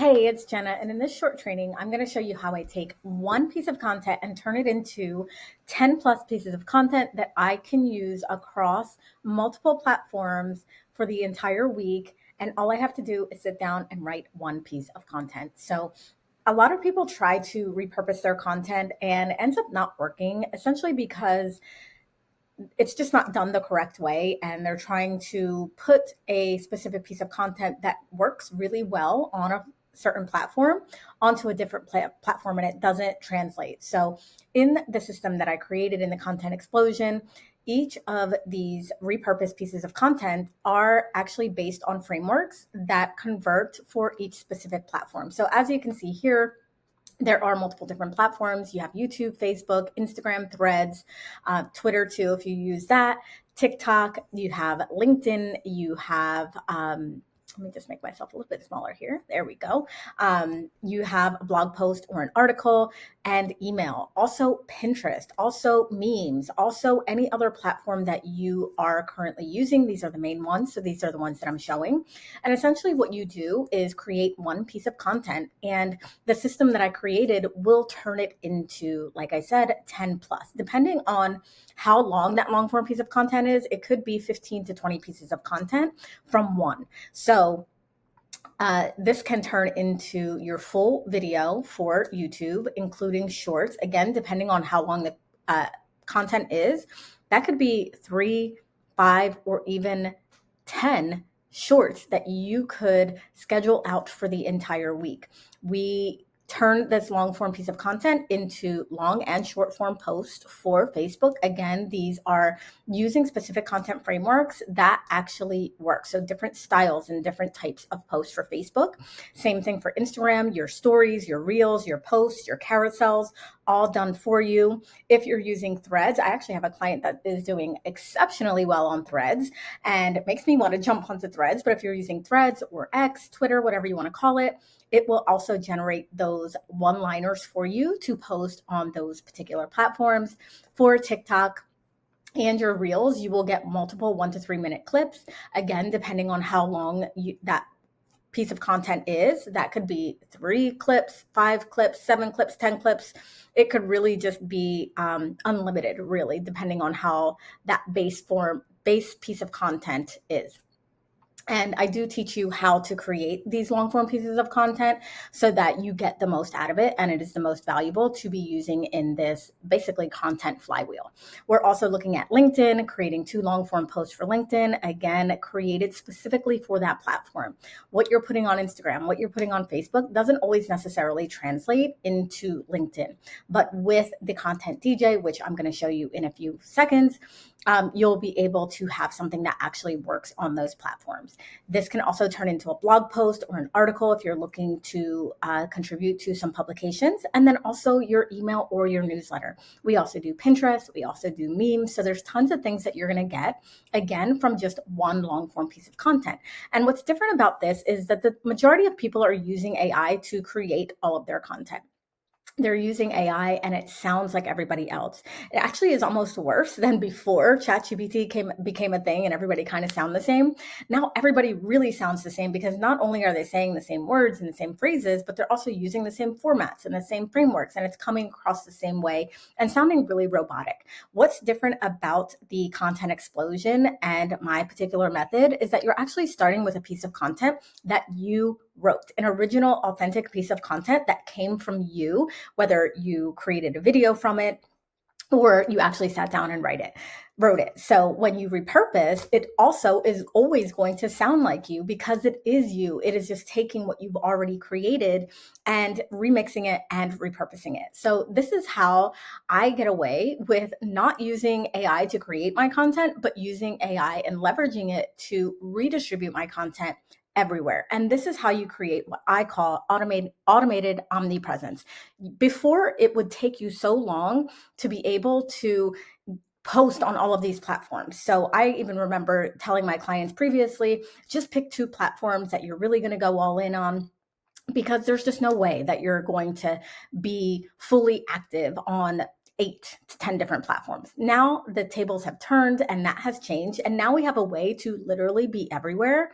Hey, it's Jenna, and in this short training, I'm going to show you how I take one piece of content and turn it into 10 plus pieces of content that I can use across multiple platforms for the entire week. And all I have to do is sit down and write one piece of content. So a lot of people try to repurpose their content and ends up not working, essentially because it's just not done the correct way, and they're trying to put a specific piece of content that works really well on a certain platform onto a different platform, and it doesn't translate. So in the system that I created in the content explosion, each of these repurposed pieces of content are actually based on frameworks that convert for each specific platform. So as you can see here, there are multiple different platforms. You have YouTube, Facebook, Instagram, Threads, Twitter too, if you use that, TikTok, you have LinkedIn, you have, let me just make myself a little bit smaller here. There we go. You have a blog post or an article and email, also Pinterest, also memes, also any other platform that you are currently using. These are the main ones. So these are the ones that I'm showing. And essentially what you do is create one piece of content, and the system that I created will turn it into, like I said, 10 plus, depending on how long that long form piece of content is. It could be 15 to 20 pieces of content from one. So this can turn into your full video for YouTube, including shorts. Again, depending on how long the content is, that could be 3, 5, or even 10 shorts that you could schedule out for the entire week. We turn this long form piece of content into long and short form posts for Facebook. Again, these are using specific content frameworks that actually work. So different styles and different types of posts for Facebook. Same thing for Instagram, your stories, your reels, your posts, your carousels, all done for you. If you're using Threads, I actually have a client that is doing exceptionally well on Threads, and it makes me want to jump onto Threads. But if you're using Threads or X, Twitter, whatever you want to call it, it will also generate those one-liners for you to post on those particular platforms. For TikTok and your reels, you will get multiple 1 to 3 minute clips. Again, depending on how long that piece of content is, that could be 3 clips, 5 clips, 7 clips, 10 clips. It could really just be unlimited, really, depending on how that base piece of content is. And I do teach you how to create these long form pieces of content so that you get the most out of it, and it is the most valuable to be using in this basically content flywheel. We're also looking at LinkedIn, creating 2 long form posts for LinkedIn, again, created specifically for that platform. What you're putting on Instagram, what you're putting on Facebook doesn't always necessarily translate into LinkedIn. But with the Content DJ, which I'm going to show you in a few seconds, you'll be able to have something that actually works on those platforms. This can also turn into a blog post or an article if you're looking to contribute to some publications, and then also your email or your newsletter. We also do Pinterest. We also do memes. So there's tons of things that you're going to get, again, from just one long form piece of content. And what's different about this is that the majority of people are using AI to create all of their content. They're using AI and it sounds like everybody else. It actually is almost worse than before ChatGPT became a thing and everybody kind of sound the same. Now everybody really sounds the same, because not only are they saying the same words and the same phrases, but they're also using the same formats and the same frameworks, and it's coming across the same way and sounding really robotic. What's different about the content explosion and my particular method is that you're actually starting with a piece of content that you wrote, an original, authentic piece of content that came from you, whether you created a video from it or you actually sat down and wrote it. So when you repurpose, it also is always going to sound like you, because it is you. It is just taking what you've already created and remixing it and repurposing it. So this is how I get away with not using AI to create my content, but using AI and leveraging it to redistribute my content everywhere. And this is how you create what I call automated omnipresence. Before, it would take you so long to be able to post on all of these platforms. So I even remember telling my clients previously, just pick 2 platforms that you're really going to go all in on, because there's just no way that you're going to be fully active on 8 to 10 different platforms. Now the tables have turned and that has changed. And now we have a way to literally be everywhere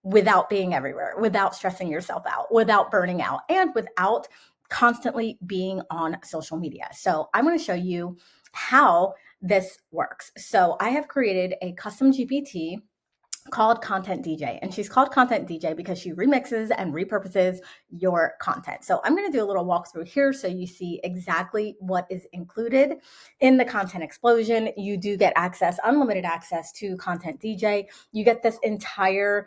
without being everywhere, without stressing yourself out, without burning out, and without constantly being on social media. So I'm going to show you how this works. So I have created a custom GPT called Content DJ. And she's called Content DJ because she remixes and repurposes your content. So I'm going to do a little walkthrough here so you see exactly what is included in the Content Explosion. You do get access, unlimited access to Content DJ. You get this entire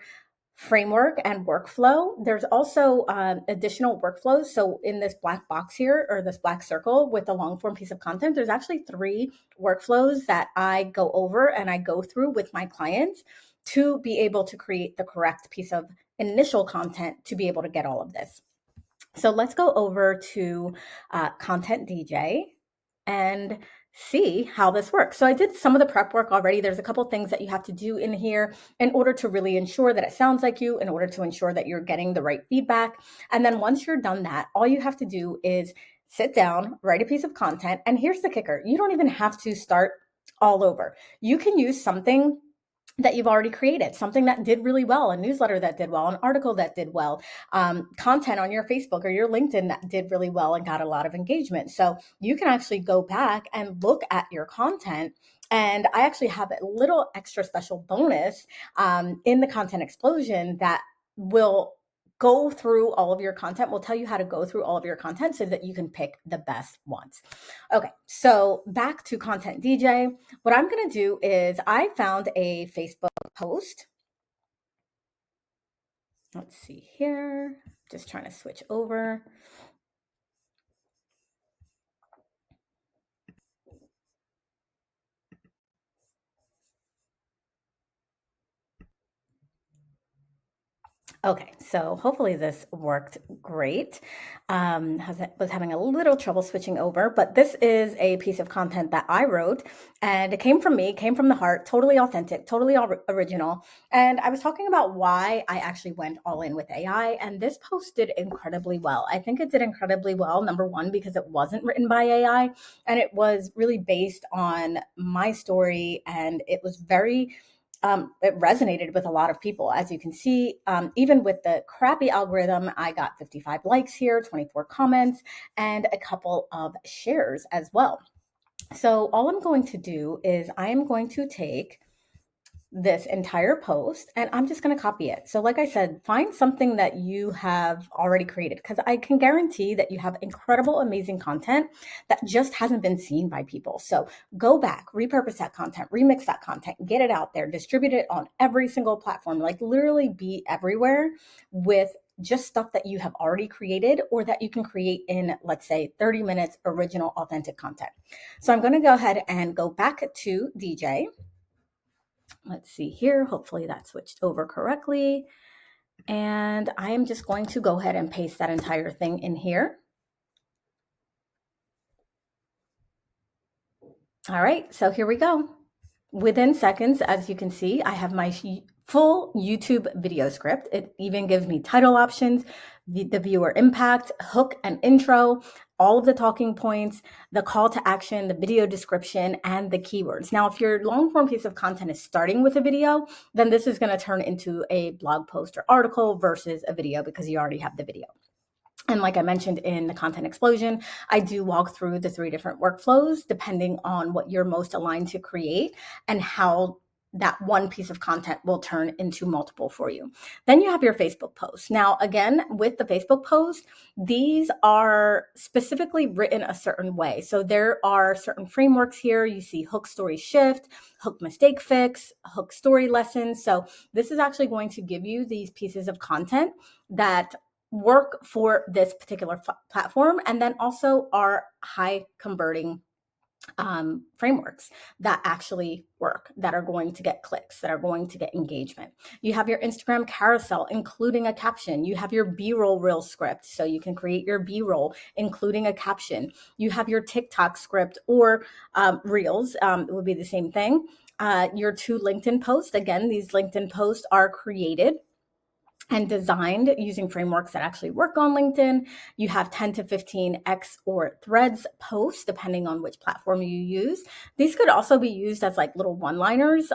framework and workflow. There's also additional workflows. So in this black box here, or this black circle with the long form piece of content, there's actually 3 workflows that I go over and I go through with my clients to be able to create the correct piece of initial content to be able to get all of this. So let's go over to Content DJ and see how this works. So I did some of the prep work already. There's a couple things that you have to do in here in order to really ensure that it sounds like you, in order to ensure that you're getting the right feedback. And then once you're done that, all you have to do is sit down, write a piece of content. And here's the kicker. You don't even have to start all over. You can use something that you've already created, something that did really well, a newsletter that did well, an article that did well, content on your Facebook or your LinkedIn that did really well and got a lot of engagement. So you can actually go back and look at your content. And I actually have a little extra special bonus in the Content Explosion that will go through all of your content. We'll tell you how to go through all of your content so that you can pick the best ones. Okay, so back to Content DJ. What I'm going to do is I found a Facebook post. Let's see here. Just trying to switch over. Okay, so hopefully this worked great. Was having a little trouble switching over, but this is a piece of content that I wrote, and it came from me, came from the heart, totally authentic, totally original. And I was talking about why I actually went all in with AI, and this post did incredibly well. I think it did incredibly well, number one, because it wasn't written by AI, and it was really based on my story, and it was very it resonated with a lot of people. As you can see, even with the crappy algorithm, I got 55 likes here, 24 comments, and a couple of shares as well. So all I'm going to do is I am going to take this entire post and I'm just going to copy it. So like I said, find something that you have already created, because I can guarantee that you have incredible, amazing content that just hasn't been seen by people. So go back, repurpose that content, remix that content, get it out there, distribute it on every single platform, like literally be everywhere with just stuff that you have already created or that you can create in, let's say, 30 minutes original, authentic content. So I'm going to go ahead and go back to DJ. Let's see here. Hopefully that switched over correctly. And I am just going to go ahead and paste that entire thing in here. All right, so here we go. Within seconds, as you can see, I have my full YouTube video script. It even gives me title options, the viewer impact, hook and intro, all of the talking points, the call to action, the video description, and the keywords. Now, if your long form piece of content is starting with a video, then this is going to turn into a blog post or article versus a video because you already have the video. And like I mentioned in the Content Explosion, I do walk through the 3 different workflows depending on what you're most aligned to create and how that one piece of content will turn into multiple for you. Then you have your Facebook post. Now, again, with the Facebook post, these are specifically written a certain way. So there are certain frameworks here. You see hook, story, shift, hook, mistake, fix, hook, story, lessons. So this is actually going to give you these pieces of content that work for this particular platform, and then also are high converting frameworks that actually work, that are going to get clicks, that are going to get engagement. You have your Instagram carousel, including a caption. You have your B-roll reel script, so you can create your B-roll, including a caption. You have your TikTok script or reels, it would be the same thing. Your 2 LinkedIn posts. Again, these LinkedIn posts are created and designed using frameworks that actually work on LinkedIn. You have 10 to 15 X or Threads posts, depending on which platform you use. These could also be used as like little one-liners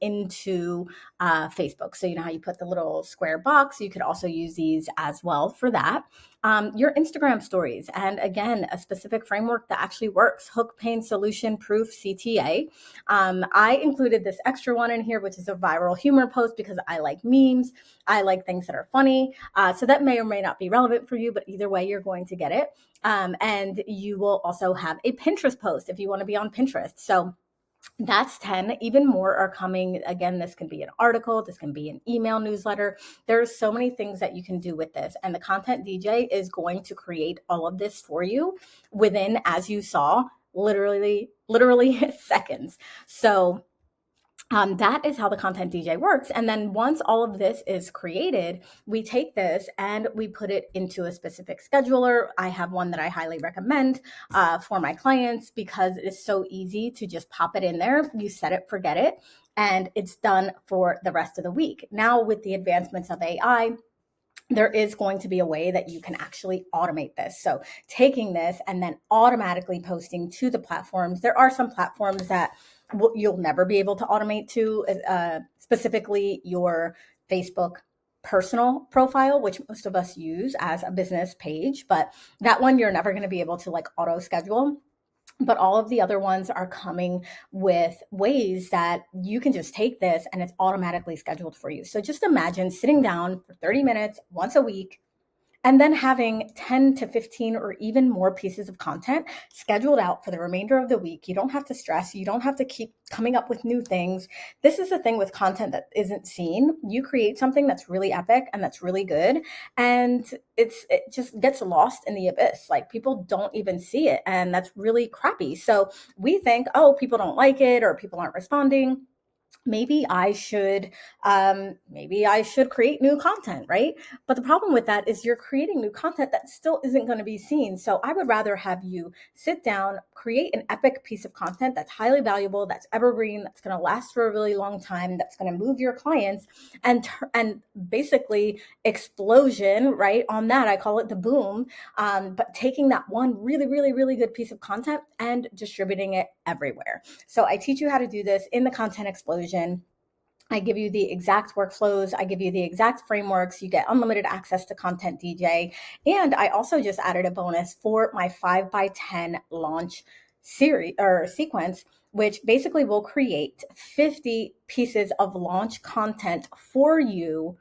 into Facebook. So you know how you put the little square box, you could also use these as well for that. Your Instagram stories, and again, a specific framework that actually works, Hook Pain Solution Proof CTA. I included this extra one in here, which is a viral humor post because I like memes. I like things that are funny. So that may or may not be relevant for you, but either way, you're going to get it. And you will also have a Pinterest post if you want to be on Pinterest. So that's 10. Even more are coming. Again, this can be an article, this can be an email newsletter. There's so many things that you can do with this. And the Content DJ is going to create all of this for you within, as you saw, literally seconds. So that is how the Content DJ works. And then once all of this is created, we take this and we put it into a specific scheduler. I have one that I highly recommend for my clients because it is so easy to just pop it in there. You set it, forget it, and it's done for the rest of the week. Now, with the advancements of AI, there is going to be a way that you can actually automate this. So taking this and then automatically posting to the platforms. There are some platforms that you'll never be able to automate to, specifically your Facebook personal profile, which most of us use as a business page, but that one you're never going to be able to like auto schedule. But all of the other ones are coming with ways that you can just take this and it's automatically scheduled for you. So just imagine sitting down for 30 minutes once a week and then having 10 to 15 or even more pieces of content scheduled out for the remainder of the week. You don't have to stress. You don't have to keep coming up with new things. This is the thing with content that isn't seen. You create something that's really epic and that's really good, and it just gets lost in the abyss. Like, people don't even see it, and that's really crappy. So we think, oh, people don't like it or people aren't responding. Maybe I should create new content, right? But the problem with that is you're creating new content that still isn't going to be seen. So I would rather have you sit down, create an epic piece of content that's highly valuable, that's evergreen, that's going to last for a really long time, that's going to move your clients, and basically explosion, right? On that, I call it the boom. But taking that one really, really, really good piece of content and distributing it everywhere. So I teach you how to do this in the Content Explosion. I give you the exact workflows. I give you the exact frameworks. You get unlimited access to Content DJ. And I also just added a bonus for my 5x10 launch series or sequence, which basically will create 50 pieces of launch content for you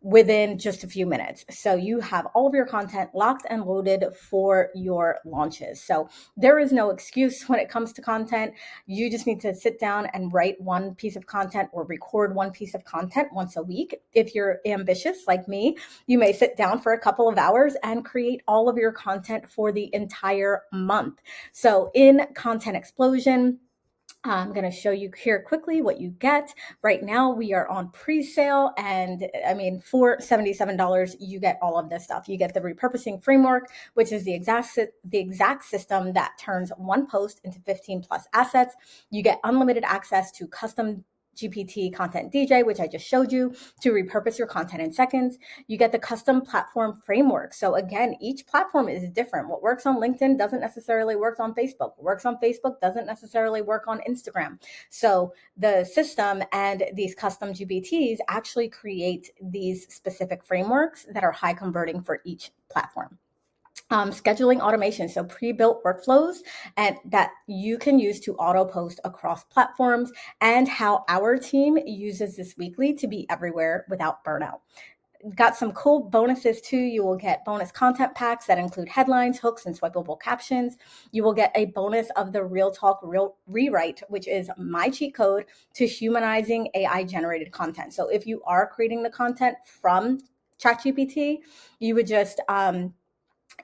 within just a few minutes. So you have all of your content locked and loaded for your launches. So there is no excuse when it comes to content. You just need to sit down and write one piece of content or record one piece of content once a week. If you're ambitious like me, you may sit down for a couple of hours and create all of your content for the entire month. So in Content Explosion, I'm going to show you here quickly what you get. Right now, we are on pre-sale, and I mean, for $77, you get all of this stuff. You get the repurposing framework, which is the exact system that turns one post into 15 plus assets. You get unlimited access to custom GPT Content DJ, which I just showed you, to repurpose your content in seconds. You get the custom platform framework. So again, each platform is different. What works on LinkedIn doesn't necessarily work on Facebook. What works on Facebook doesn't necessarily work on Instagram. So the system and these custom GPTs actually create these specific frameworks that are high converting for each platform. Scheduling automation, so pre-built workflows and that you can use to auto post across platforms, and how our team uses this weekly to be everywhere without burnout. Got some cool bonuses too. You will get bonus content packs that include headlines, hooks, and swipeable captions. You will get a bonus of the Real Talk Real Rewrite, which is my cheat code to humanizing AI generated content. So if you are creating the content from ChatGPT, you would just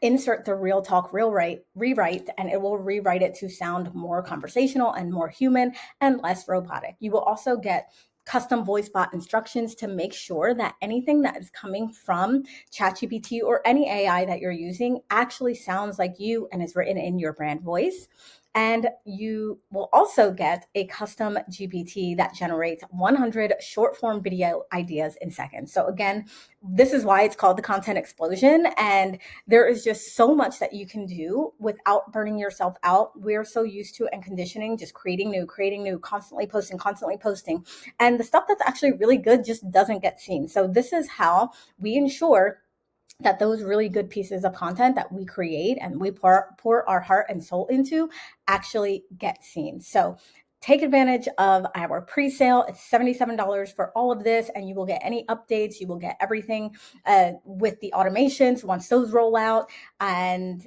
insert the Real Talk Rewrite, and it will rewrite it to sound more conversational and more human and less robotic. You will also get custom voice bot instructions to make sure that anything that is coming from ChatGPT or any AI that you're using actually sounds like you and is written in your brand voice. And you will also get a custom GPT that generates 100 short form video ideas in seconds. So again, this is why it's called the content explosion. And there is just so much that you can do without burning yourself out. We're so used to and conditioning just creating new, constantly posting. And the stuff that's actually really good just doesn't get seen. So this is how we ensure that those really good pieces of content that we create and we pour our heart and soul into actually get seen. So take advantage of our pre-sale. It's $77 for all of this, and you will get any updates. You will get everything with the automations once those roll out. And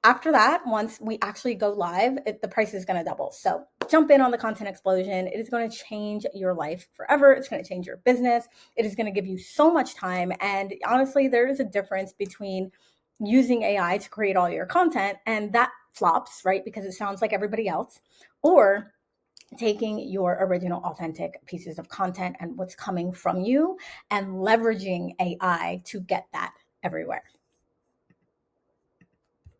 after that, once we actually go live, the price is going to double. So jump in on the content explosion. It is going to change your life forever. It's going to change your business. It is going to give you so much time. And honestly, there is a difference between using AI to create all your content and that flops, right? Because it sounds like everybody else, or taking your original authentic pieces of content and what's coming from you and leveraging AI to get that everywhere.